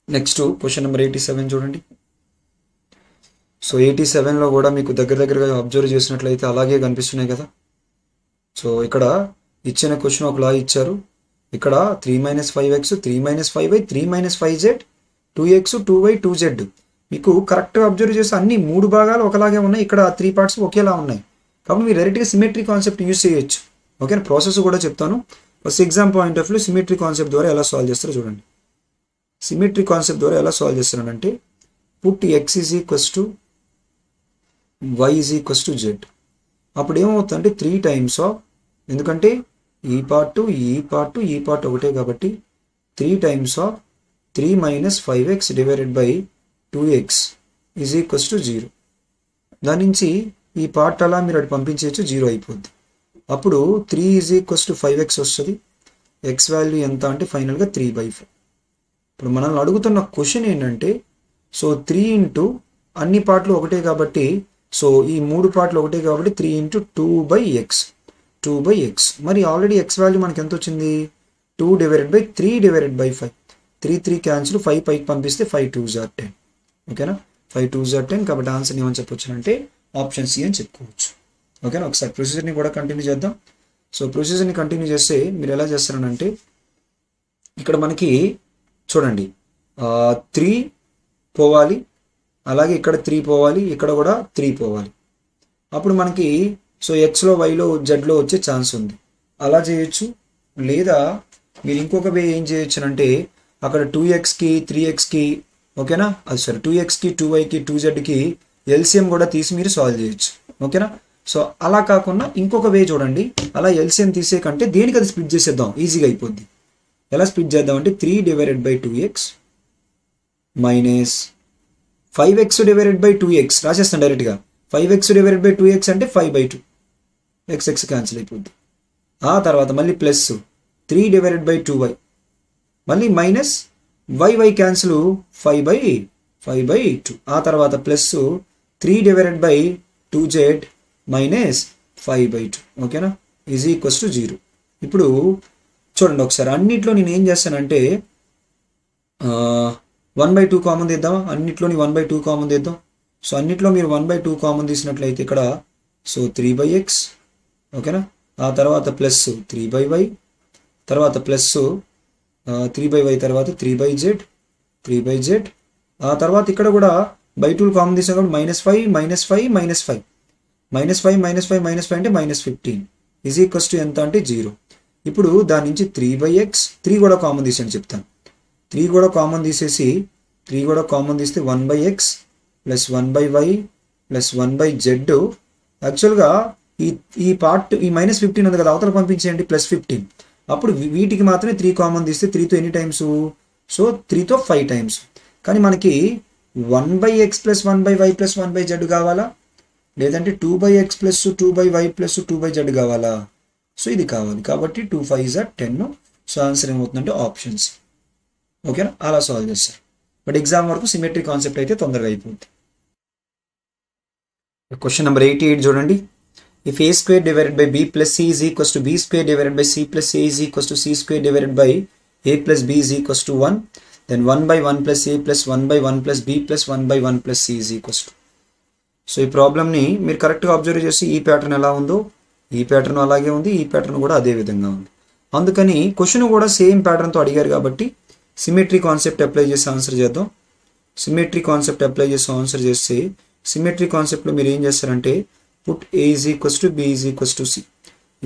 Next question number 87 చూడండి. So 87లో కూడా మీకు దగ్గరగా అబ్జర్వ్ చేసినట్లయితే అలాగే కనిపిస్తున్నాయి కదా. సో ఇక్కడ ఇచ్చిన క్వశ్చన్ ఒకలా ఇచ్చారు. ఇక్కడ 3 - 5x 3 - 5y 3 - 5z 2x 2y 2z మీకు కరెక్ట్గా అబ్జర్వ్ చేస్తే అన్ని 3 భాగాలు ఒకలాగే ఉన్నాయి. ఇక్కడ 3 పార్ట్స్ ఒకేలా ఉన్నాయి. కాబట్టి మీరు డైరెక్ట్గా సిమెట్రీ కాన్సెప్ట్ యూజ్ చేయొచ్చు. ఓకేనా. ప్రాసెస్ కూడా చెప్తాను. First exam point of view symmetry concept ద్వారా ఎలా సాల్వ్ చేస్తారో చూడండి. సిమెట్రీ కాన్సెప్ట్ ద్వారా ఎలా సాల్వ్ చేస్తానంటే పుట్ x = y = z. అప్పుడు ఏమవుతుందంటే 3 టైమ్స్ ఆఫ్, ఎందుకంటే ఈ పార్ట్ ఒకటే కాబట్టి 3 టైమ్స్ ఆఫ్ 3 - 5x / 2x = 0. దాని నుంచి ఈ పార్ట్ అలా మీరు అటు పంపించేయచ్చు, 0 అయిపోద్ది. అప్పుడు 3 = 5x వస్తుంది. ఎక్స్ వాల్యూ ఎంత అంటే ఫైనల్గా 3/5. ఇప్పుడు మనల్ని అడుగుతున్న క్వశ్చన్ ఏంటంటే సో 3 ఇంటూ అన్ని పార్ట్లు ఒకటే కాబట్టి సో ఈ 3 పార్ట్లు ఒకటే కాబట్టి 3 ఇంటూ 2/x. మరి ఆల్రెడీ ఎక్స్ వాల్యూ మనకి ఎంత వచ్చింది 2/3/5. 3 క్యాన్సిల్, 5 పైకి పంపిస్తే 5 2s are 10. ఓకేనా. 5 2s are 10 కాబట్టి ఆన్సర్ ఏమని చెప్పొచ్చు అంటే ఆప్షన్ సి అని చెప్పుకోవచ్చు. ఓకేనా. ఒకసారి ప్రొసీజర్ని కూడా కంటిన్యూ చేద్దాం. సో ప్రొసీజర్ని కంటిన్యూ చేస్తే మీరు ఎలా చేస్తారనంటే ఇక్కడ మనకి చూడండి 3 పోవాలి, అలాగే ఇక్కడ 3 పోవాలి, ఇక్కడ కూడా 3 పోవాలి. అప్పుడు మనకి సో ఎక్స్లో వైలో జెడ్లో వచ్చే ఛాన్స్ ఉంది. అలా చేయొచ్చు. లేదా మీరు ఇంకొక వే ఏం చేయొచ్చు అంటే అక్కడ 2xకి 3xకి ఓకేనా, అది సరే 2xకి 2yకి 2zకి ఎల్సిఎం కూడా తీసి మీరు సాల్వ్ చేయొచ్చు. ఓకేనా. సో అలా కాకుండా ఇంకొక వే చూడండి. అలా ఎల్సిఎం తీసే కంటే దేనికి అది స్ప్లిట్ చేసేద్దాం, ఈజీగా అయిపోద్ది. ఎలా స్ప్లిట్ చేద్దాం అంటే 3/2x - 5x/2x రాసేస్తాను డైరెక్ట్గా. 5x/2x అంటే 5/2. x క్యాన్సిల్ అయిపోద్ది. ఆ తర్వాత మళ్ళీ ప్లస్ 3/2y, మళ్ళీ మైనస్ y క్యాన్సిల్ 5/2. ఆ తర్వాత ప్లస్ 3/2z - 5/2. ఓకేనా. = 0. ఇప్పుడు చూడండి ఒకసారి అన్నిట్లో నేను ఏం చేస్తానంటే 1/2 కామన్ తీద్దాం. అన్నిట్లోని 1/2 కామన్ తీద్దాం. సో అన్నిట్లో మీరు 1/2 కామన్ తీసినట్లయితే ఇక్కడ సో 3/x. ఓకేనా. ఆ తర్వాత ప్లస్ 3/y, తర్వాత ప్లస్ 3/y, తర్వాత 3/z. ఆ తర్వాత ఇక్కడ కూడా బై 2 కామన్ తీసాం కాబట్టి -5 అంటే -15 ఎంత అంటే 0. ఇప్పుడు దాని నుంచి 3/x 3 కూడా కామన్ తీసండి చెప్తాను. 3 కూడా కామన్ తీసేసి 3 కూడా కామన్ తీస్తే 1/x + 1/y + 1/z. యాక్చువల్గా ఈ పార్ట్ ఈ -15 ఉంది కదా, అవతల పంపించేయండి +15. అప్పుడు వీటికి మాత్రమే 3 కామన్ తీస్తే 3తో ఎన్ని టైమ్స్, సో 3తో 5 టైమ్స్. కానీ మనకి 1/x + 1/y + 1/z కావాలా, లేదంటే 2/x + 2/y + 2/z కావాలా? సో ఇది కావాలి కాబట్టి 2 5s are 10. సో ఆన్సర్ ఏమవుతుందంటే ఆప్షన్స్. ఓకేనా. అలా సాల్వ్ చేస్తారు. బట్ ఎగ్జామ్ వరకు సిమెట్రీ కాన్సెప్ట్ అయితే తొందరగా అయిపోతుంది. క్వశ్చన్ నెంబర్ 88 చూడండి. If a square / b + c = b square / c + a = c square / a + b = 1, then 1/1 + a + 1/1 + b + 1/1 + c = so ఈ ప్రాబ్లమ్ని మీరు కరెక్ట్గా అబ్జర్వ్ చేసి ఈ ప్యాటర్న్ ఎలా ఉందో ఈ ప్యాటర్న్ అలాగే ఉంది, ఈ ప్యాటర్న్ కూడా అదే విధంగా ఉంది. అందుకని క్వశ్చన్ కూడా సేమ్ ప్యాటర్న్తో అడిగారు కాబట్టి సిమెట్రీ కాన్సెప్ట్ అప్లై చేసి ఆన్సర్ చేద్దాం. సిమెట్రీ కాన్సెప్ట్ అప్లై చేసి ఆన్సర్ చేస్తే సిమెట్రీ కాన్సెప్ట్లో మీరు ఏం చేస్తారంటే put a = b = c.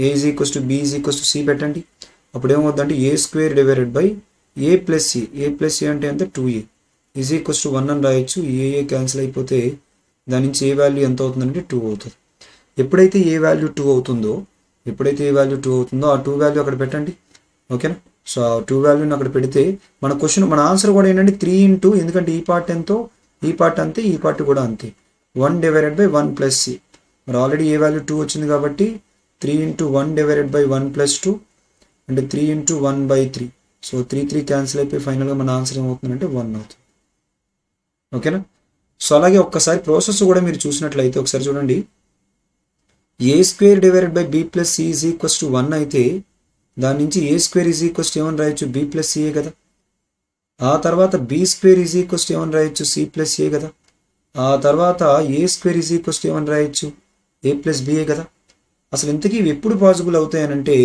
a = b = c పెట్టండి. అప్పుడు ఏమవుతుందంటే a² / a + c. a + c అంటే ఎంత 2a = 1 అని రాయొచ్చు. a క్యాన్సిల్ అయిపోతే దాని నుంచి ఏ వాల్యూ ఎంత అవుతుందంటే 2 అవుతుంది. ఎప్పుడైతే ఏ వాల్యూ 2 అవుతుందో ఆ 2 వాల్యూ అక్కడ పెట్టండి. ఓకేనా. సో ఆ 2 వాల్యూని అక్కడ పెడితే మన క్వశ్చన్ మన ఆన్సర్ కూడా ఏంటంటే 3 ఇంటూ, ఎందుకంటే ఈ పార్ట్ ఎంతో ఈ పార్ట్ అంతే, ఈ పార్ట్ కూడా అంతే, 1/1 + c. మరి ఆల్రెడీ ఏ వాల్యూ 2 వచ్చింది కాబట్టి 3 ఇంటూ 1/1 + 2 అంటే 3 ఇంటూ 1/3. సో 3 క్యాన్సిల్ అయిపోయి ఫైనల్గా మన ఆన్సర్ ఏమవుతుందంటే 1 అవుతుంది. ఓకేనా. సో అలాగే ఒక్కసారి ప్రాసెస్ కూడా మీరు చూసినట్లయితే ఒకసారి చూడండి. a² / b + c = 1 అయితే దాని నుంచి a² ఏమని రాయొచ్చు b + c కదా. ఆ తర్వాత B square is equals to ఏమని రాయొచ్చు, సి ప్లస్ ఏ కదా. ఆ తర్వాత A square is equals to ఏమని రాయొచ్చు, ఏ ప్లస్ బిఏ కదా. అసలు ఇంతకీ ఇవి ఎప్పుడు పాసిబుల్ అవుతాయనంటే,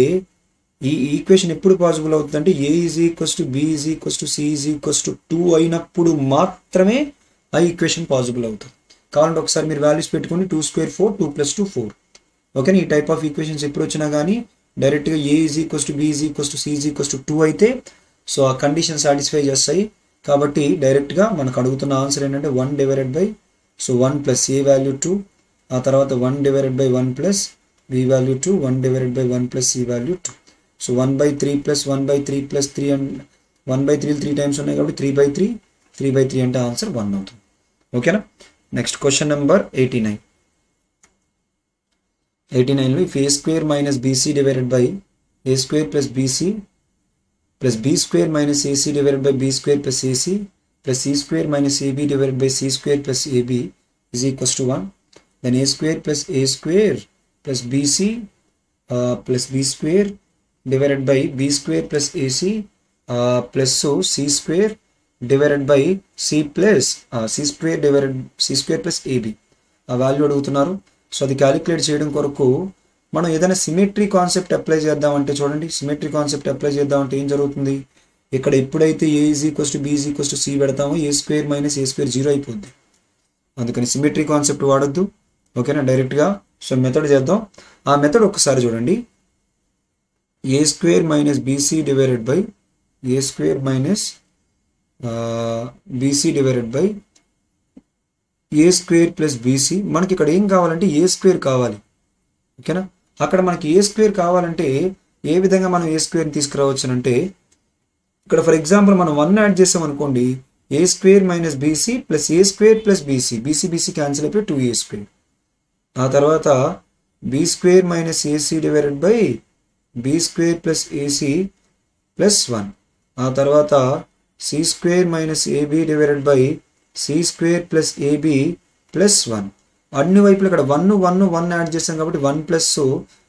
ఈ ఈక్వేషన్ ఎప్పుడు పాసిబుల్ అవుతుందంటే A is equals to B is equals to C is equals to 2 అయినప్పుడు మాత్రమే ఆ ఈక్వేషన్ పాసిబుల్ అవుతుంది. కావాలంటే ఒకసారి మీరు వాల్యూస్ పెట్టుకుని 2 స్క్వేర్ 4, 2 ప్లస్ 2 4. ఓకేనా. ఈ టైప్ ఆఫ్ ఈక్వేషన్స్ ఎప్పుడు వచ్చినా కానీ డైరెక్ట్గా A is equals to B is equals to C is equals to 2 అయితే సో ఆ కండిషన్ సాటిస్ఫై చేస్తాయి. కాబట్టి డైరెక్ట్గా మనకు అడుగుతున్న ఆన్సర్ ఏంటంటే 1 divided by so 1 plus A value 2, ఆ తర్వాత 1 divided by 1 plus B value 2, 1 divided by 1 plus C value 2. So 1/3 plus 1/3 plus 3 and 1/3 3 times ఉన్నాయి కాబట్టి 3/3, 3/3 అంటే ఆన్సర్ 1 అవుతుంది. ఓకేనా. Next question number 89. 89లో if A square minus BC divided by A square plus BC plus B square minus AC divided by B square plus AC plus C square minus AB divided by C square plus AB is equals to 1, then A square plus A square plus BC plus B square divided by B square plus AC plus C square divided by C plus C square divided C square plus AB ఆ value అడుగుతున్నారు. So అది calculate చేయడం కొరకు మనం ఏదైనా symmetry concept apply చేద్దామంటే చూడండి, symmetry concept apply చేద్దామంటే ఏం జరుగుతుంది, ఇక్కడ ఎప్పుడైతే A is equals to B is equals to C పెడతామో A square minus A square 0 అయిపోద్ది. అందుకని సిమెట్రీ కాన్సెప్ట్ వాడద్దు. ఓకేనా. డైరెక్ట్గా సో మెథడ్ చేద్దాం. ఆ మెథడ్ ఒకసారి చూడండి. A square minus BC divided by A square minus BC divided by A square plus BC. మనకి ఇక్కడ ఏం కావాలంటే ఏ స్క్వేర్ కావాలి. ఓకేనా. అక్కడ మనకి ఏ స్క్వేర్ కావాలంటే ఏ విధంగా మనం ఏ స్క్వేర్ని తీసుకురావచ్చు అంటే, ఇక్కడ ఫర్ ఎగ్జాంపుల్ మనం 1 యాడ్ చేసాం అనుకోండి, A square minus BC plus A square plus BC, BC BC cancel అయిపోయి 2a స్క్వేర్. ఆ తర్వాత B square minus AC divided by B square plus AC plus 1. ఆ తర్వాత C square minus AB divided by C square plus AB plus 1. అన్ని వైపులు ఇక్కడ 1 1 1 add చేసాం కాబట్టి 1 ప్లస్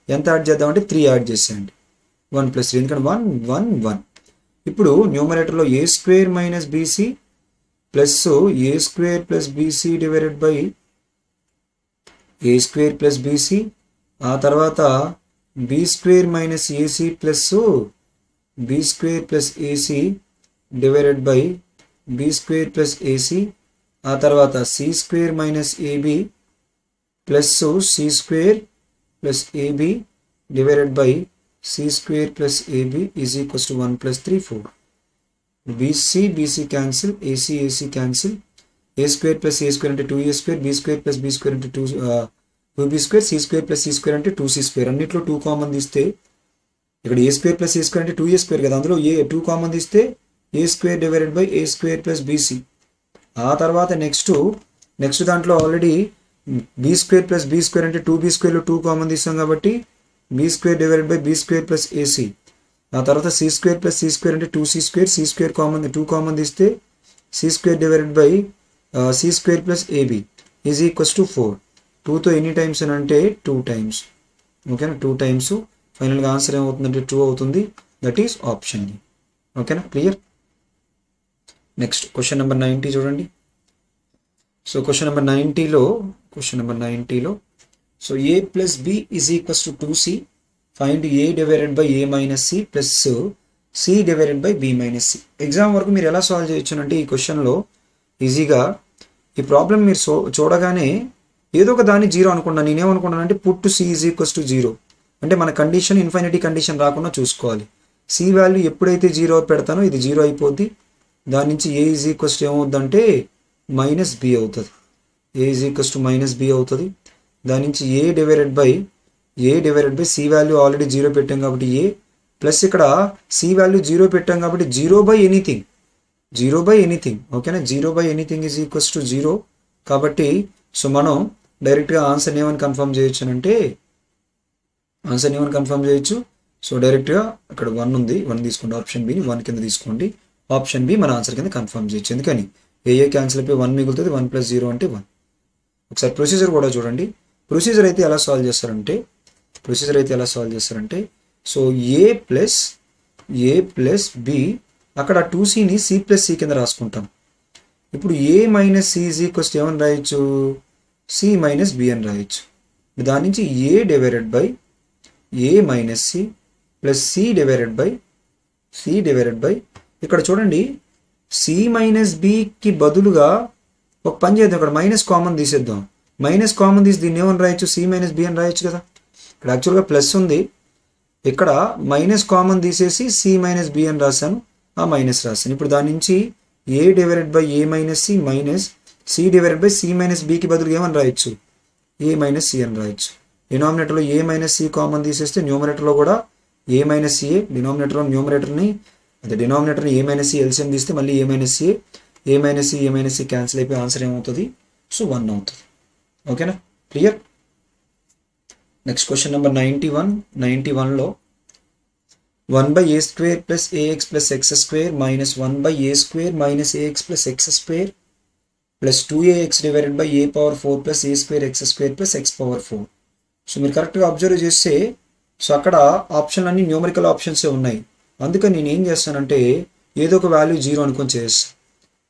ఎంత యాడ్ చేద్దామంటే 3 యాడ్ చేసేయండి. 1 ప్లస్ 3 ఎందుకంటే 1 1 1. ఇప్పుడు న్యూమరేటర్లో A square minus BC plus A square plus BC divided by A square plus BC, ఆ తర్వాత B square minus AC plus B square plus AC divided by B square plus AC, ఆ తర్వాత C square minus AB plus C square plus AB divided by C square plus AB is equals to 1 plus 3 4. BC BC cancel, AC AC cancel, A square plus A square అంటే 2a square, B square plus B square అంటే 2b square, C square plus C square అంటే 2c square. అన్నిట్లో 2 common తీస్తే ఇక్కడ ఏ square plus ఏ square అంటే 2a square కదా, అందులో A 2 common తీస్తే A square divided by A square plus BC. ఆ తర్వాత నెక్స్ట్ దాంట్లో already B square plus B square అంటే 2b స్క్వేర్లో 2 కామన్ తీస్తాం కాబట్టి B square divided by B square plus AC. ఆ తర్వాత C square plus C square అంటే 2c square, C square common 2 common తీస్తే C square divided by C square plus AB is equals to 4. 2తో ఎన్ని times అని అంటే 2 times. ఓకేనా. 2 times. ఫైనల్గా ఆన్సర్ ఏమవుతుందంటే 2 అవుతుంది. That is option A. ఓకేనా. క్లియర్. నెక్స్ట్ క్వశ్చన్ నెంబర్ 90 చూడండి. సో క్వశ్చన్ నెంబర్ 90లో so A plus B is equals to 2c, find A divided by A minus C plus C divided by B minus C. Exam వరకు మీరు ఎలా solve చేయొచ్చు అంటే ఈ క్వశ్చన్లో ఈజీగా ఈ ప్రాబ్లం మీరు చూడగానే ఏదో ఒక దాన్ని 0 అనుకున్నాను. నేనేమనుకున్నాను అంటే put C is equals to 0 అంటే మన కండిషన్ ఇన్ఫినిటీ కండిషన్ రాకుండా చూసుకోవాలి. సి వాల్యూ ఎప్పుడైతే 0 పెడతానో ఇది 0 అయిపోద్ది. దాని నుంచి ఏ ఈజ్ ఈక్వల్స్ టు ఏమవుద్దంటే మైనస్ బి అవుతుంది. A is equals to minus B అవుతుంది. దాని నుంచి A divided by C value already 0 పెట్టాం కాబట్టి ఏ ప్లస్ ఇక్కడ సి వాల్యూ 0 పెట్టాం కాబట్టి 0 బై ఎనీథింగ్. ఓకేనా. 0 by anything is equals to 0 కాబట్టి సో మనం డైరెక్ట్గా ఆన్సర్ ఏమని కన్ఫర్మ్ చేయొచ్చు అంటే సో డైరెక్ట్గా అక్కడ 1 ఉంది, 1 తీసుకోండి. ఆప్షన్ బిని 1 కింద తీసుకోండి. ఆప్షన్ బి మన ఆన్సర్ కింద కన్ఫర్మ్ చేయొచ్చు. ఎందుకని ఏ క్యాన్సిల్ అయిపోయి 1 మిగులుతుంది. 1 ప్లస్ 0 అంటే 1. ఒకసారి ప్రొసీజర్ కూడా చూడండి. ప్రొసీజర్ అయితే ఎలా సాల్వ్ చేస్తారంటే సో ఏ ప్లస్ బి అక్కడ 2cని c ప్లస్ c కింద రాసుకుంటాం. ఇప్పుడు a minus c is equals to ఏమని రాయొచ్చు, c మైనస్ b అని రాయొచ్చు. దాని నుంచి a divided by a minus c plus c divided by ఇక్కడ చూడండి c మైనస్ bకి బదులుగా ఒక పని చేద్దాం, ఇక్కడ మైనస్ కామన్ తీసేద్దాం. మైనస్ కామన్ తీసి దీన్ని ఏమని రాయొచ్చు, c మైనస్ b అని రాయొచ్చు కదా. ఇక్కడ యాక్చువల్గా ప్లస్ ఉంది, ఇక్కడ మైనస్ కామన్ తీసేసి c మైనస్ b అని రాశాను, ఆ మైనస్ రాశాను. ఇప్పుడు దాని నుంచి a divided by a minus c minus c divided by c minus bకి బదులుగా ఏమని రాయొచ్చు, a మైనస్ c అని రాయొచ్చు. డినామినేటర్లో a మైనస్ c కామన్ తీసేస్తే న్యూమరేటర్లో కూడా a మైనస్ c, డినామినేటర్లో న్యూమరేటర్ని అదే డినామినేటర్ని a మైనస్ c ఎల్సిఎం తీస్తే మళ్ళీ a మైనస్ c క్యాన్సిల్ అయిపోయి ఆన్సర్ ఏమవుతుంది, సో 1 అవుతుంది. ఓకేనా, క్లియర్. నెక్స్ట్ క్వశ్చన్ నెంబర్ 91లో 1/a square plus ax plus x square minus 1/a square minus ax plus x square plus 2ax divided by a power 4 plus a square x square plus x power 4. So మీరు కరెక్ట్గా observe చేస్తే so అక్కడ option అన్ని numerical ఆప్షన్సే ఉన్నాయి. అందుకని నేను ఏం చేస్తానంటే ఏదో ఒక వాల్యూ 0 అనుకొని చేస్తాను.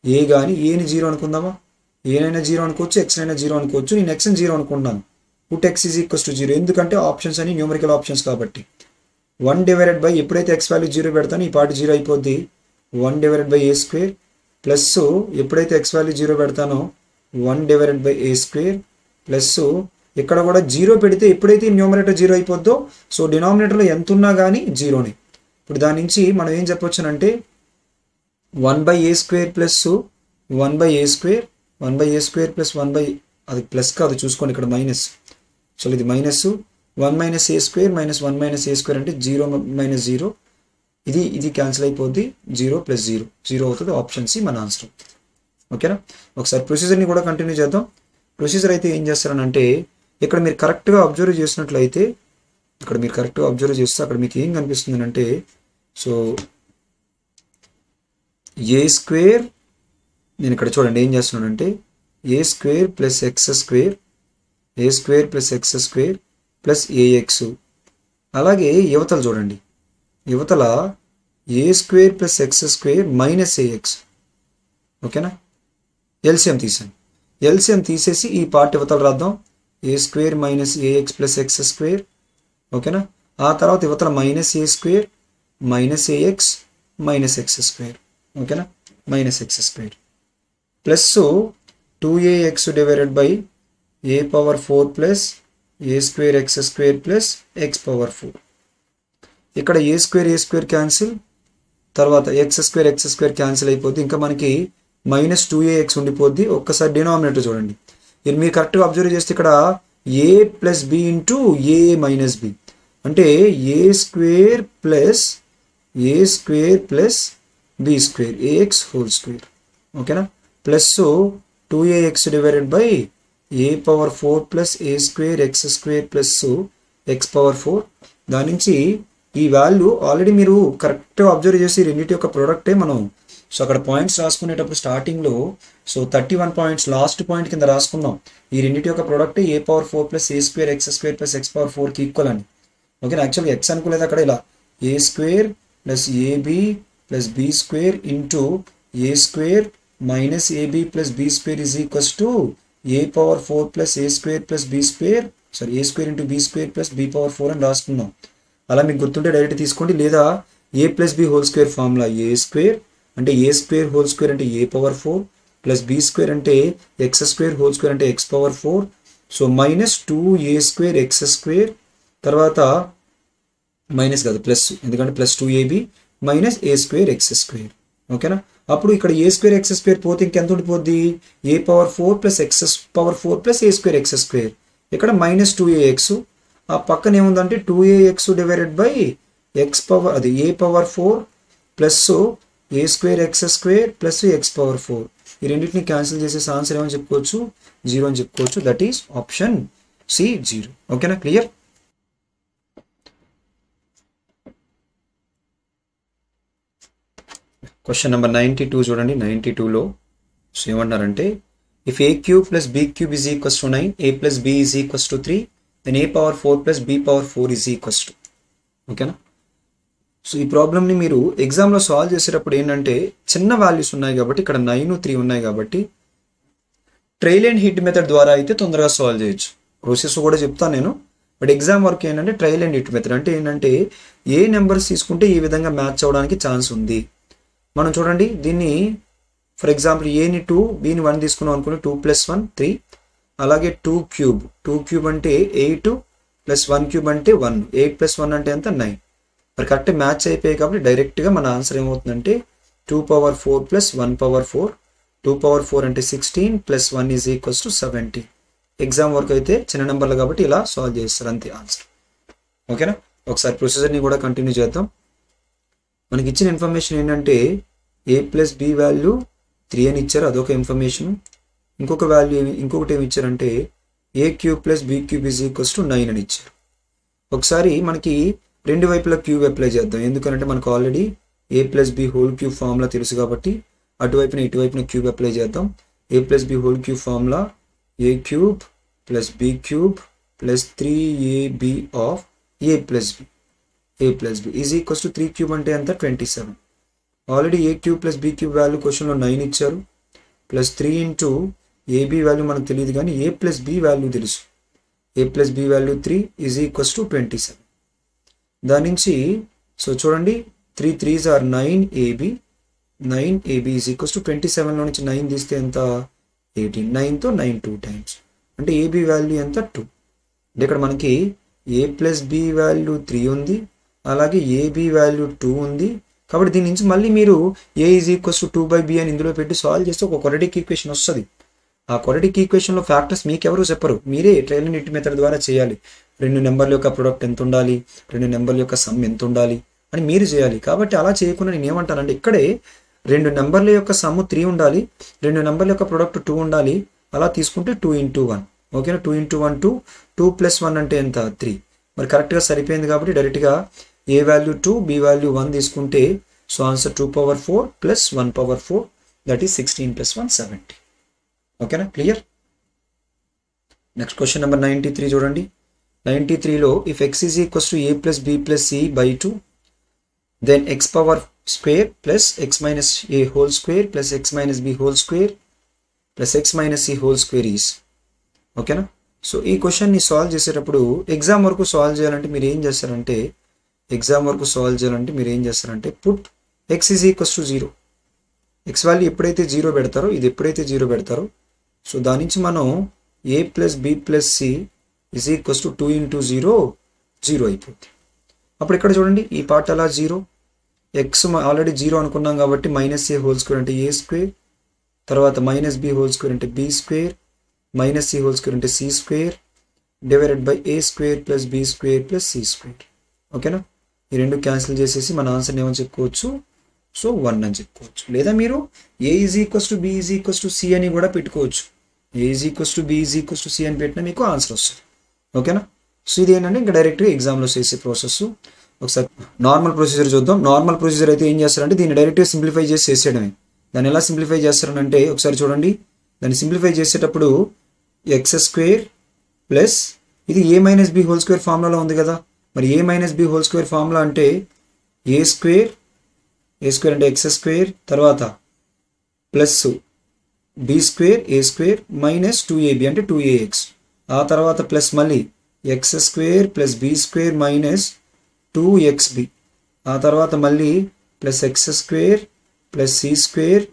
ఏ కానీ ఏని 0 అనుకుందామా, ఏనైనా 0 అనుకోవచ్చు, x అయినా 0 అనుకోవచ్చు. నేను x ని 0 అనుకుంటున్నాను. Put x is equals to 0, ఎందుకంటే ఆప్షన్స్ అన్ని న్యూమరికల్ ఆప్షన్స్ కాబట్టి. 1 డివైడెడ్ బై ఎప్పుడైతే x వాల్యూ 0 పెడతానో ఈ పార్ట్ 0 అయిపోద్ది. 1 divided by a square plus ఎప్పుడైతే x value 0 పెడతానో 1 divided by a square plus ఇక్కడ కూడా 0 పెడితే ఎప్పుడైతే న్యూమరేటర్ 0 అయిపోద్దో సో డినామినేటర్లో ఎంత ఉన్నా కానీ 0నే. ఇప్పుడు దాని నుంచి మనం ఏం చెప్పొచ్చునంటే 1/a square plus 1/a square plus 1/, అది ప్లస్ కాదు చూసుకోండి ఇక్కడ మైనస్, సో ఇది minus 1 minus a square minus 1 minus a square అంటే 0 మైనస్ 0, ఇది క్యాన్సిల్ అయిపోద్ది. 0 ప్లస్ 0 అవుతుంది. ఆప్షన్ సి మన ఆన్సర్. ఓకేనా, ఒకసారి ప్రొసీజర్ని కూడా కంటిన్యూ చేద్దాం. ప్రొసీజర్ అయితే ఏం చేస్తారనంటే ఇక్కడ మీరు కరెక్ట్గా అబ్జర్వ్ చేసినట్లయితే అక్కడ మీకు ఏం కనిపిస్తుంది అంటే సో ఏ స్క్వేర్, నేను ఇక్కడ చూడండి ఏం చేస్తున్నానంటే a square plus x square plus a x, అలాగే యువతలు చూడండి, యువతల a square plus x square minus a x. ఓకేనా, ఎల్సిఎం తీసాను. ఎల్సిఎం తీసేసి ఈ పార్ట్ యువతలు రాద్దాం. A square minus a x plus x square. ఓకేనా, ఆ తర్వాత యువతల మైనస్ ఏ square minus a x minus x square. ఓకేనా, minus x square plus 2ax divided by a power 4 plus A square x square plus x power 4. ఇక్కడ ఏ square cancel, తర్వాత X square cancel అయిపోద్ది. ఇంకా మనకి మైనస్ 2ax ఉండిపోద్ది. ఒక్కసారి denominator చూడండి, ఇది మీరు కరెక్ట్గా అబ్జర్వ్ చేస్తే ఇక్కడ a plus b into a minus b అంటే a square plus b square a x whole square. ఓకేనా, plus 2ax divided by a power 4 plus A square x square plus x power 4. దాని నుంచి ఈ వాల్యూ ఆల్రెడీ మీరు కరెక్ట్గా observe చేసి రెండింటి యొక్క ప్రోడక్టే మనం సో అక్కడ పాయింట్స్ రాసుకునేటప్పుడు స్టార్టింగ్లో సో 31 పాయింట్స్ లాస్ట్ పాయింట్ కింద రాసుకున్నాం. ఈ రెండింటి యొక్క product a power 4 plus A square x square plus x power 4కి ఈక్వల్ అని. ఓకేనా, యాక్చువల్గా ఎక్స్ అనుకోలేదు అక్కడ, ఇలా a square plus a b plus b square into a square minus a b plus b square is equals to a power 4 plus A square plus b square, sorry a square into b square plus B power 4 అని రాసుకున్నాం. అలా మీకు గుర్తుంటే direct తీసుకోండి, లేదా ఏ plus b whole square formula a square అంటే a square whole square అంటే a power 4 plus b square అంటే ఎక్స్ స్క్వేర్ హోల్ స్క్వేర్ అంటే x power 4. So minus 2a square x square, తర్వాత మైనస్ కాదు ప్లస్, ఎందుకంటే plus 2ab minus ఏ square x square. ఓకేనా, అప్పుడు ఇక్కడ ఏ స్క్వేర్ ఎక్స్ స్క్వేర్ పోతే ఇంకెంత ఉండిపోద్ది, a power 4 plus x power 4 plus A square x square. ఇక్కడ మైనస్ 2ax, ఆ పక్కన ఏముందంటే 2ax divided by x power అది a power 4 plus A square x square plus x power 4. ఈ రెండింటిని క్యాన్సిల్ చేసేసి ఆన్సర్ ఏమని చెప్పుకోవచ్చు, 0 అని చెప్పుకోవచ్చు. That is option C 0. ఓకేనా, క్లియర్. క్వశ్చన్ నెంబర్ 92 చూడండి. 92లో సో ఏమంటారంటే if A cube plus B cube is equals to 9, A plus B is equals to 3, then A power 4 plus B power 4 is equals to. ఓకేనా, so ఈ ప్రాబ్లమ్ని మీరు ఎగ్జామ్లో solve చేసేటప్పుడు ఏంటంటే చిన్న వాల్యూస్ ఉన్నాయి కాబట్టి ఇక్కడ 9 3 ఉన్నాయి కాబట్టి ట్రైల్ అండ్ హిట్ మెథడ్ ద్వారా అయితే తొందరగా సాల్వ్ చేయొచ్చు. ప్రాసెస్ కూడా చెప్తాను నేను, బట్ ఎగ్జామ్ వర్క్ ఏంటంటే ట్రైల్ అండ్ హిట్ మెథడ్ అంటే ఏంటంటే ఏ నెంబర్స్ తీసుకుంటే ఈ విధంగా మ్యాచ్ అవ్వడానికి ఛాన్స్ ఉంది. మనం చూడండి దీన్ని ఫర్ ఎగ్జాంపుల్ ఏని 2 బీని 1 తీసుకున్నాం అనుకుని 2 + 1 3, అలాగే 2 క్యూబ్ అంటే 8 + 1 క్యూబ్ అంటే 1, 8 + 1 అంటే ఎంత 9. మరి కరెక్ట్ మ్యాచ్ అయిపోయాయి కాబట్టి డైరెక్ట్గా మన ఆన్సర్ ఏమవుతుందంటే 2^4 + 1^4, 2^4 అంటే 16 + 1 = 70. ఎగ్జామ్ వర్క్ అయితే చిన్న నెంబర్లు కాబట్టి ఇలా సాల్వ్ చేస్తారు అంతే ఆన్సర్. ఓకేనా, ఒకసారి ప్రొసీజర్ని కూడా కంటిన్యూ చేద్దాం. మనకి ఇచ్చిన ఇన్ఫర్మేషన్ ఏంటంటే a + b వాల్యూ 3 అని ఇచ్చారు, అదొక ఇన్ఫర్మేషన్. ఇంకొకటి ఏమి ఇచ్చారంటే a³ + b³ = 9 అని ఇచ్చారు. ఒకసారి మనకి రెండు వైపులా క్యూబ్ అప్లై చేద్దాం, ఎందుకంటే మనకు already a + b whole cube formula తెలుసు కాబట్టి అటువైపున ఇటువైపున క్యూబ్ అప్లై చేద్దాం. a + b whole cube formula a³ + b³ + 3ab of a + b = 3³ అంటే ఎంత 27. ఆల్రెడీ a³ + b³ వాల్యూ క్వశ్చన్లో 9 ఇచ్చారు, ప్లస్ 3 ఇంటూ ab వాల్యూ మనకు తెలియదు కానీ a + b వాల్యూ తెలుసు. a + b value 3 = 27. దాని నుంచి సో చూడండి 3 3s are 9ab = 27లో నుంచి 9 తీస్తే ఎంత 18, 9తో 9 2 times అంటే ab వాల్యూ ఎంత 2. అంటే ఇక్కడ మనకి a + b వాల్యూ 3 ఉంది, అలాగే ab వాల్యూ 2 ఉంది. కాబట్టి దీని నుంచి మళ్ళీ మీరు a = 2/b అని ఇందులో పెట్టి సాల్వ్ చేస్తే ఒక క్వాడ్రాటిక్ ఈక్వేషన్ వస్తుంది. ఆ క్వాడ్రాటిక్ ఈక్వేషన్లో ఫ్యాక్టర్స్ మీకు ఎవరు చెప్పరు, మీరే ట్రైల్ అండ్ హిట్ మెథడ్ ద్వారా చేయాలి. రెండు నెంబర్ల యొక్క ప్రొడక్ట్ ఎంత ఉండాలి, రెండు నెంబర్ల యొక్క సమ్ ఎంత ఉండాలి అని మీరు చేయాలి. కాబట్టి అలా చేయకుండా నేను ఏమంటానంటే ఇక్కడే రెండు నెంబర్ల యొక్క సమ్ 3 ఉండాలి, రెండు నెంబర్ల యొక్క ప్రొడక్ట్ 2 ఉండాలి. అలా తీసుకుంటే 2 × 1. ఓకేనా, 2 × 1 2 + 1 అంటే ఎంత 3. మరి కరెక్ట్గా సరిపోయింది కాబట్టి డైరెక్ట్గా a వాల్యూ 2 b వాల్యూ 1 తీసుకుంటే సో ఆన్సర్ 2^4 + 1^4 దట్ ఈస్ 16 + 1 70. ఓకేనా, క్లియర్. నెక్స్ట్ క్వశ్చన్ నెంబర్ 93 చూడండి. 93లో if x = a + b + c by 2 then x power square plus x minus a whole square plus x minus b whole square plus x minus c whole square is. ఓకేనా, so ఈ క్వశ్చన్ని solve చేసేటప్పుడు exam వరకు solve చేయాలంటే మీరు ఏం చేస్తారంటే put x = 0. x value ఎప్పుడైతే 0 పెడతారో ఇది ఎప్పుడైతే 0 పెడతారో సో దాని నుంచి మనం a + b + c = 2 × 0 0 అయిపోతుంది. అప్పుడు ఇక్కడ చూడండి ఈ పార్ట్ అలా 0, x ఆల్రెడీ 0 అనుకున్నాం కాబట్టి -a హోల్ స్క్వేర్ అంటే a², తర్వాత -b² అంటే b², -c² అంటే c² divided by a² + b² + c². ఓకేనా, ఈ రెండు క్యాన్సిల్ చేసేసి మన ఆన్సర్ ఏమని చెప్పుకోవచ్చు సో 1 అని చెప్పుకోవచ్చు. లేదా మీరు a = b = c అని కూడా పెట్టుకోవచ్చు. a = b = c అని పెట్టినా మీకు ఆన్సర్ వస్తుంది. ఓకేనా, సో ఇది ఏంటంటే ఇంకా డైరెక్ట్గా ఎగ్జామ్లో చేసే ప్రాసెస్. ఒకసారి నార్మల్ ప్రొసీజర్ చూద్దాం. నార్మల్ ప్రొసీజర్ అయితే ఏం చేస్తారంటే దీన్ని డైరెక్ట్గా సింప్లిఫై చేసి చేసేయడమే. దాన్ని ఎలా సింప్లిఫై చేస్తారనంటే ఒకసారి చూడండి. దాన్ని సింప్లిఫై చేసేటప్పుడు x² ప్లస్ ఇది a - b హోల్ స్క్వేర్ ఫార్ములాలో ఉంది కదా. మరి a - b whole square formula అంటే a² అంటే x² తర్వాత plus b² a² minus 2ab అంటే 2ax, ఆ తర్వాత ప్లస్ మళ్ళీ x² plus b² minus 2xb, ఆ తర్వాత మళ్ళీ plus x² plus c²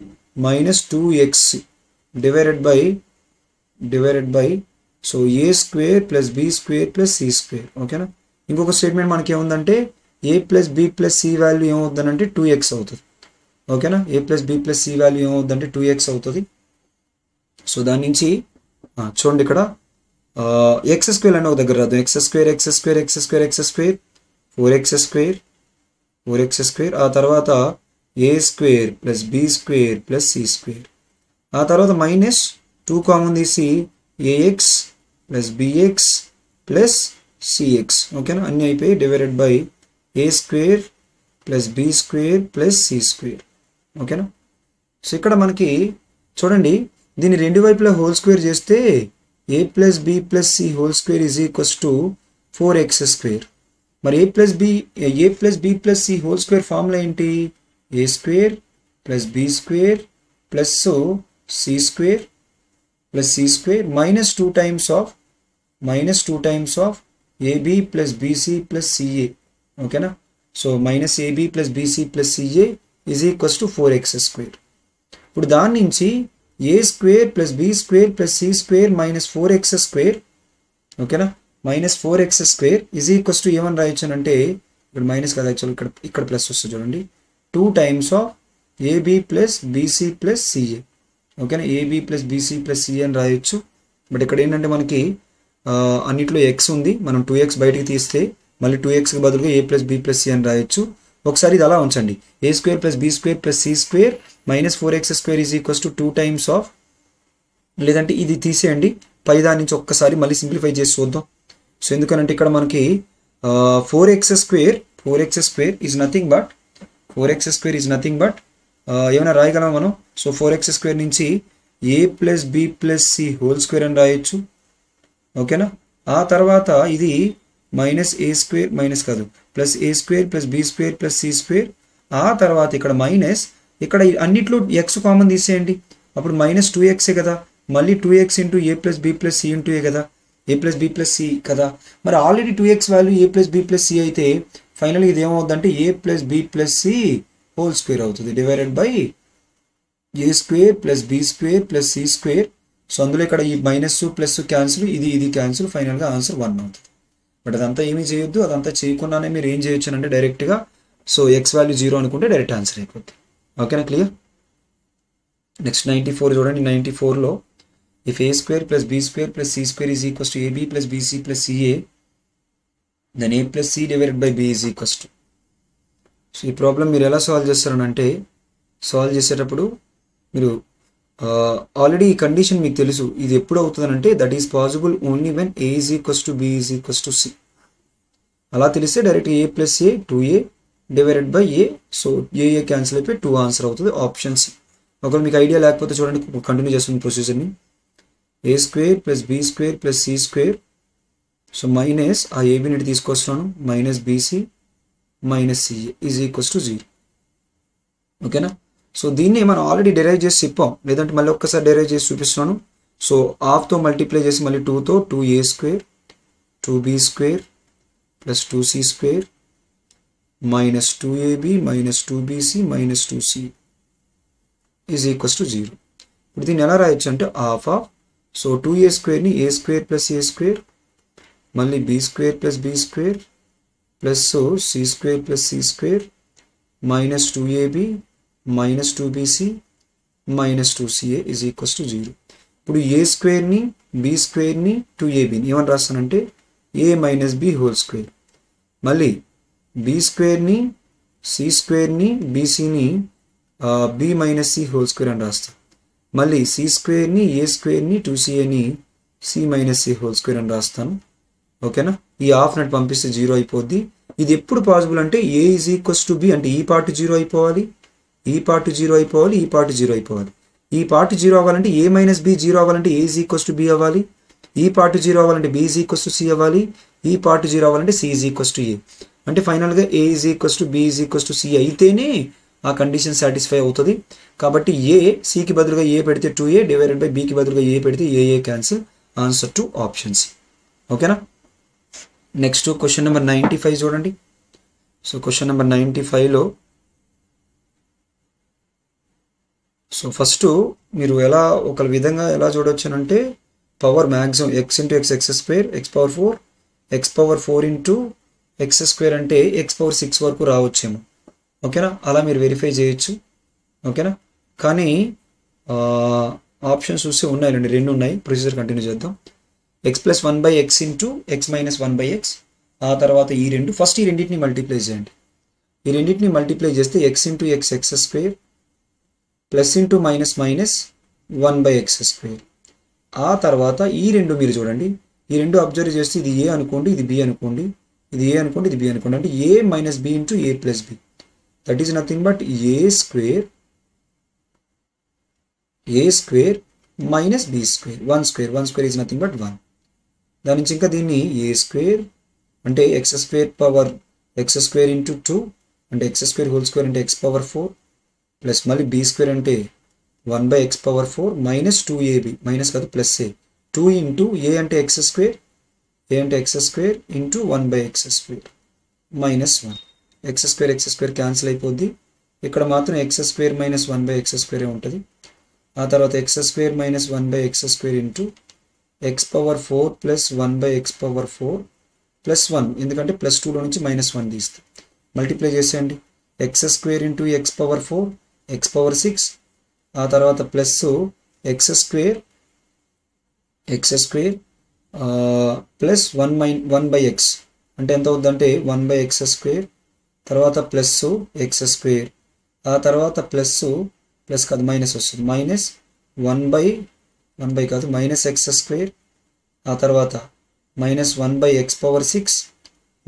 minus 2x divided by so a² plus b² plus c². ఓకేనా, ఇంకొక స్టేట్మెంట్ మనకి ఏముందంటే a + b + c వాల్యూ ఏమవుతుందంటే 2x అవుతుంది. ఓకేనా, a + b + c వాల్యూ ఏమవుతుందంటే 2x అవుతుంది. సో దాని నుంచి చూడండి ఇక్కడ x² అని ఒక దగ్గర రాదు. x², 4x², ఆ తర్వాత a² plus b² plus c², ఆ తర్వాత మైనస్ 2 కామన్ తీసి ax plus bx plus cx. ఓకేనా, అన్నీ అయిపోయి divided by a² plus b² plus c². ఓకేనా, సో ఇక్కడ మనకి చూడండి దీన్ని రెండు వైపులా హోల్ స్క్వేర్ చేస్తే a + b + c whole square = 4x². మరి a plus b plus c whole square formula ఏంటి? A square plus b square plus C square plus C square minus 2 times of a b plus BC plus c a. ఓకేనా? So minus a b plus BC plus c a is equals to 4x square. ఇప్పుడు దాని నుంచి a square plus b square plus C square minus 4x square. ఓకేనా? Minus 4x square is equals to ఏమని రాయొచ్చు అంటే, ఇక్కడ minus కదా యాక్చువల్, ఇక్కడ ప్లస్ వస్తుంది చూడండి, 2 times of a b plus BC plus c a. ఓకేనా? A b plus BC plus c a అని రాయొచ్చు. బట్ ఇక్కడ ఏంటంటే మనకి అన్నిట్లో ఎక్స్ ఉంది, మనం 2x బయటికి తీస్తే మళ్ళీ 2xకి బదులుగా a plus b plus c అని రాయొచ్చు. ఒకసారి ఇది అలా ఉంచండి, a square plus b square plus C square minus 4x square is equals to 2 times of, లేదంటే ఇది తీసేయండి, పై దాని నుంచి ఒక్కసారి మళ్ళీ సింప్లిఫై చేసి చూద్దాం. సో ఎందుకనంటే ఇక్కడ మనకి 4x square is nothing but ఏమైనా రాయగలమా మనం? సో 4x స్క్వేర్ నుంచి a plus b plus c whole square అని రాయొచ్చు. ఓకేనా? ఆ తర్వాత ఇది మైనస్ ఏ స్క్వేర్ మైనస్ కాదు ప్లస్ ఏ square plus b square plus C square. ఆ తర్వాత ఇక్కడ మైనస్, ఇక్కడ అన్నిట్లో ఎక్స్ కామన్ తీసేయండి, అప్పుడు మైనస్ 2x కదా, మళ్ళీ 2x into a plus b plus c into a కదా, a plus b plus c కదా. మరి already 2x value a plus b plus c అయితే ఫైనల్గా ఇది ఏమవుతుందంటే a plus b plus c whole square అవుతుంది, divided by A square plus b square plus C square. So అందులో ఇక్కడ ఈ మైనస్ ప్లస్ క్యాన్సిల్, ఇది క్యాన్సిల్, ఫైనల్గా ఆన్సర్ 1 అవుతుంది. బట్ అదంతా ఏమీ చేయొద్దు, అదంతా చేయకుండానే మీరు ఏం చేయొచ్చు అంటే డైరెక్ట్గా సో ఎక్స్ వాల్యూ 0 అనుకుంటే డైరెక్ట్ ఆన్సర్ అయిపోద్ది. ఓకేనా? క్లియర్? నెక్స్ట్ 94 చూడండి. 94లో if A square plus b square plus C square is equals to a b plus BC plus c a then a plus C divided by b is equals to. So ఈ problem మీరు ఎలా solve చేస్తారనంటే, solve చేసేటప్పుడు మీరు already ఈ condition మీకు తెలుసు, ఇది ఎప్పుడు అవుతుందనంటే that is possible only when a is equals to B is equals to c. అలా తెలిస్తే direct a plus a 2a divided by a, so a cancel అయిపోయి 2 ఆన్సర్ అవుతుంది, ఆప్షన్ సి. ఒకవేళ మీకు ఐడియా లేకపోతే చూడండి, కంటిన్యూ చేస్తుంది ప్రొసీజర్ని. A square plus b square plus C square, so minus ఆ ఏబిని తీసుకొస్తున్నాను, minus b c minus c a is equals to 0. ఓకేనా? సో దీన్ని మనం ఆల్రెడీ డెరైవ్ చేసి చెప్పాం, లేదంటే మళ్ళీ ఒక్కసారి డెరైవ్ చేసి చూపిస్తున్నాను. సో హాఫ్తో మల్టిప్లై చేసి మళ్ళీ 2తో 2a square 2b square plus 2c square minus 2ab minus 2bc minus 2c is equals to 0. ఇప్పుడు దీన్ని ఎలా రాయొచ్చు అంటే హాఫ్ ఆఫ్, సో 2a స్క్వేర్ని a square plus A square మళ్ళీ b square plus b square plus C square plus C square minus 2ab minus 2bc minus 2ca is equals to 0. ఇప్పుడు a స్క్వేర్ని b స్క్వేర్ని 2abని ఏమని రాస్తానంటే a minus b whole square, మళ్ళీ b స్క్వేర్ని c స్క్వేర్ని బీసీని b minus c whole square అని రాస్తాం, మళ్ళీ సి స్క్వేర్ని ఏ స్క్వేర్ని 2caని c minus c whole square అని రాస్తాను. ఓకేనా? ఈ హాఫ్ నట్ పంపిస్తే 0 అయిపోద్ది. ఇది ఎప్పుడు పాసిబుల్ అంటే ఏ ఈజ్ ఈక్వల్స్ టు బి అంటే ఈ పార్ట్ 0 అయిపోవాలి, ఈ పార్ట్ 0 అయిపోవాలి, ఈ పార్ట్ 0 అయిపోవాలి. ఈ పార్ట్ 0 అవ్వాలంటే ఏ మైనస్ బి 0 అవ్వాలంటే a is equals to b అవ్వాలి, ఈ పార్ట్ 0 అవ్వాలంటే b is equals to c అవ్వాలి, ఈ పార్ట్ 0 అవ్వాలంటే c is equals to a. అంటే ఫైనల్గా a is equals to B is equals to c అయితేనే ఆ కండిషన్ సాటిస్ఫై అవుతుంది. కాబట్టి ఏ సికి బదులుగా ఏ పెడితే 2a డివైడెడ్ బై బికి బదులుగా ఏ పెడితే a cancel, answer two option c. ఓకేనా? నెక్స్ట్ క్వశ్చన్ నెంబర్ 95 చూడండి. సో క్వశ్చన్ నెంబర్ 95లో సో ఫస్ట్ మీరు ఎలా ఒక విధంగా ఎలా చూడవచ్చు అంటే power maximum x into x x square x power 4 x power 4 into x square అంటే ఎక్స్ పవర్ 6 వరకు రావచ్చేమో. ఓకేనా? అలా మీరు వెరిఫై చేయొచ్చు. ఓకేనా? కానీ ఆప్షన్స్ చూస్తే ఉన్నాయండి, 2 ఉన్నాయి. ప్రొసీజర్ కంటిన్యూ చేద్దాం. X plus 1 by X into X minus 1 by X, ఆ తర్వాత ఈ రెండు, ఫస్ట్ ఈ రెండింటిని మల్టిప్లై చేయండి. ఈ రెండింటిని మల్టిప్లై చేస్తే X into x x square plus into minus minus 1 by X square. ఆ తర్వాత ఈ రెండు మీరు చూడండి, ఈ రెండు అబ్జర్వ్ చేస్తే ఇది ఏ అనుకోండి, ఇది బి అనుకోండి, ఇది ఏ అనుకోండి, ఇది బి అనుకోండి, అంటే a minus b into a plus b, that is nothing but a square minus b square. 1 square is nothing but 1. దాని నుంచి ఇంకా దీన్ని ఏ స్క్వేర్ అంటే x square power x square into 2 అంటే ఎక్స్ స్క్వేర్ హోల్ స్క్వేర్ అంటే x power 4 plus మళ్ళీ b square అంటే 1/x power 4 minus 2ab minus కాదు ప్లస్ ఏ 2 ఇంటూ ఏ అంటే x square into 1/x square minus 1 X square cancel అయిపోద్ది. ఇక్కడ మాత్రం X square minus 1/x స్క్వేరే ఉంటుంది. ఆ తర్వాత X square minus 1/x square into X power 4 plus 1/x power 4 plus 1 ఎందుకంటే plus 2లో నుంచి మైనస్ 1 తీస్తాం. మల్టిప్లై చేసేయండి. X square into X power 4 x power 6 ఆ తర్వాత plus x square plus 1/x అంటే ఎంత అవుద్దంటే 1/x స్క్వేర్ తర్వాత ప్లస్ ఎక్స్ స్క్వేర్ ఆ తర్వాత ప్లస్ కాదు మైనస్ వస్తుంది మైనస్ 1 కాదు మైనస్ ఎక్స్ స్క్వేర్ ఆ తర్వాత మైనస్ 1/x పవర్ 6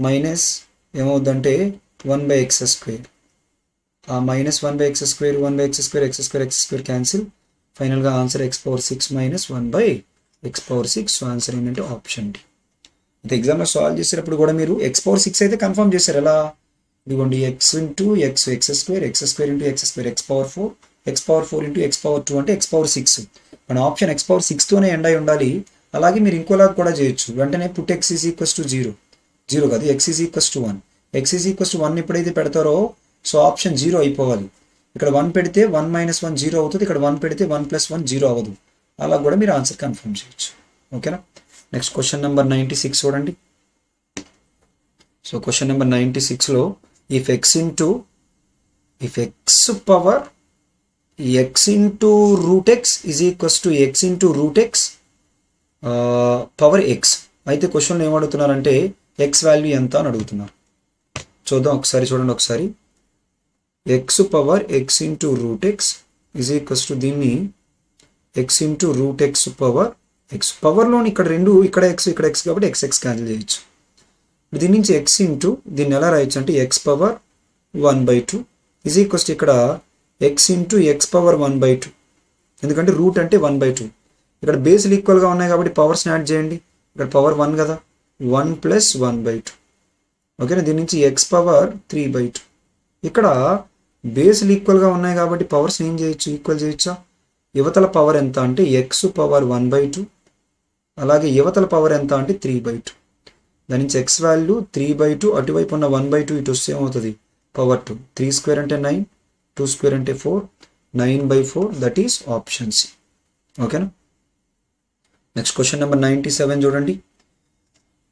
మైనస్ ఏమవుద్దంటే 1/x స్క్వేర్ ఆ minus 1/x square x square cancel ఫైనల్గా answer x power 6 minus 1/x power 6. So answer ఏంటంటే ఆప్షన్ డి. అయితే ఎగ్జామ్లో సాల్వ్ చేసేటప్పుడు కూడా మీరు ఎక్స్ పవర్ 6 అయితే కన్ఫర్మ్ చేశారు. ఎలా ఇదిగోండి X into x square into x square x power 4 into X power 2 అంటే ఎక్స్ పవర్ 6 మన ఆప్షన్ ఎక్స్ పవర్ 6తోనే ఎండ్ అయి ఉండాలి. అలాగే మీరు ఇంకోలాగా కూడా చేయొచ్చు. వెంటనే put X is equals to 0 కాదు X is equals to 1 X is equals to 1 ఎప్పుడైతే పెడతారో సో ఆప్షన్ 0 అయిపోవాలి. ఇక్కడ 1 పెడితే 1 మైనస్ 1 0 అవుతుంది. ఇక్కడ 1 పెడితే 1 ప్లస్ 1 0 అవ్వదు. అలా కూడా మీరు ఆన్సర్ కన్ఫర్మ్ చేయొచ్చు. ఓకేనా. నెక్స్ట్ క్వశ్చన్ నెంబర్ 96 చూడండి. సో క్వశ్చన్ నెంబర్ 96లో if x power x into root x is equals to x into root x power x. అయితే క్వశ్చన్లో ఏమడుగుతున్నారంటే x వాల్యూ ఎంత అని అడుగుతున్నారు. చూద్దాం ఒకసారి చూడండి ఒకసారి. x power x into root x is equals to దీన్ని x into root x power x పవర్లోని ఇక్కడ రెండు ఇక్కడ x కాబట్టి x క్యాన్సిల్ చేయొచ్చు. దీని నుంచి x ఇంటూ దీన్ని ఎలా రాయొచ్చు అంటే x power 1/2 is equals to ఇక్కడ x ఇంటూ ఎక్స్ పవర్ 1/2 ఎందుకంటే రూట్ అంటే 1/2 ఇక్కడ బేస్లు ఈక్వల్గా ఉన్నాయి కాబట్టి పవర్స్ని యాడ్ చేయండి. ఇక్కడ పవర్ 1 కదా 1 ప్లస్ 1/2 ఓకేనా. దీని నుంచి ఎక్స్ పవర్ 3/2 ఇక్కడ బేస్లు ఈక్వల్గా ఉన్నాయి కాబట్టి పవర్స్ని ఏం చేయొచ్చు ఈక్వల్ చేయొచ్చా. యువతల పవర్ ఎంత అంటే ఎక్స్ పవర్ 1/2 అలాగే యువతల పవర్ ఎంత అంటే 3/2. దాని నుంచి ఎక్స్ వాల్యూ 3/2 అటువైపు ఉన్న 1/2 ఇటు వస్తే ఏమవుతుంది పవర్ 2 3 స్క్వేర్ అంటే 9 2 స్క్వేర్ అంటే 4 9/4 దట్ ఈస్ ఆప్షన్ సి. ఓకేనా. నెక్స్ట్ క్వశ్చన్ నెంబర్ 97 చూడండి.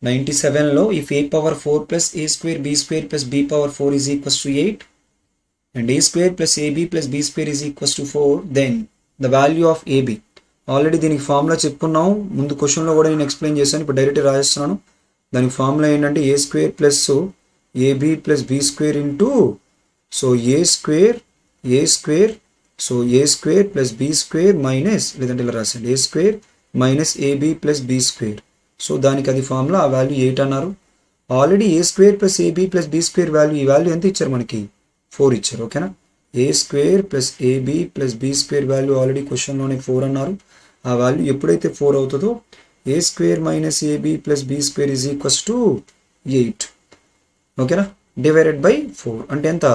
97లో if a power 4 plus a square b square plus b power 4 is equals to 8 and a square plus ab plus b square is equals to 4 then the value of ab. Already దీనికి formula చెప్పుకున్నాము ముందు క్వశ్చన్లో కూడా నేను explain చేశాను. ఇప్పుడు direct రాసేస్తున్నాను. దానికి formula ఏంటంటే a square plus ab plus b square into so a square so a square plus b square minus లేదంటే ఇలా రాసండి a square minus ab plus b square. So దానికి అది ఫార్ములా ఆ వాల్యూ 8 అన్నారు. Already a square plus ab plus b square value ఈ value ఎంత ఇచ్చారు మనకి 4 ఇచ్చారు. ఓకేనా. a square plus ab plus b square value already క్వశ్చన్లోనే 4 అన్నారు. ఆ వాల్యూ ఎప్పుడైతే 4 అవుతుందో a square minus ab plus b square is equals to 8 ఓకేనా డివైడెడ్ బై 4 అంటే ఎంత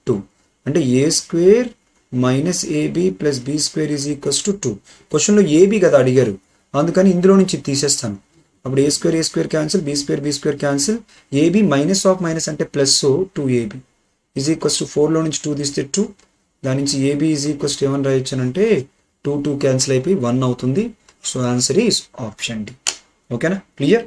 2 అంటే a square minus ab plus b square is equals to 2. క్వశ్చన్లో ab కదా అడిగారు అందుకని ఇందులో నుంచి తీసేస్తాను. అప్పుడు a square cancel b square cancel ab minus of minus అంటే plus 2ab is equals to 4లో నుంచి 2 తీస్తే 2 దాని నుంచి ab ఈజ్ ఈక్వల్స్ టు ఏమని రాయొచ్చానంటే 2 క్యాన్సిల్ అయిపోయి 1 అవుతుంది. So answer is option D. ఓకేనా క్లియర్.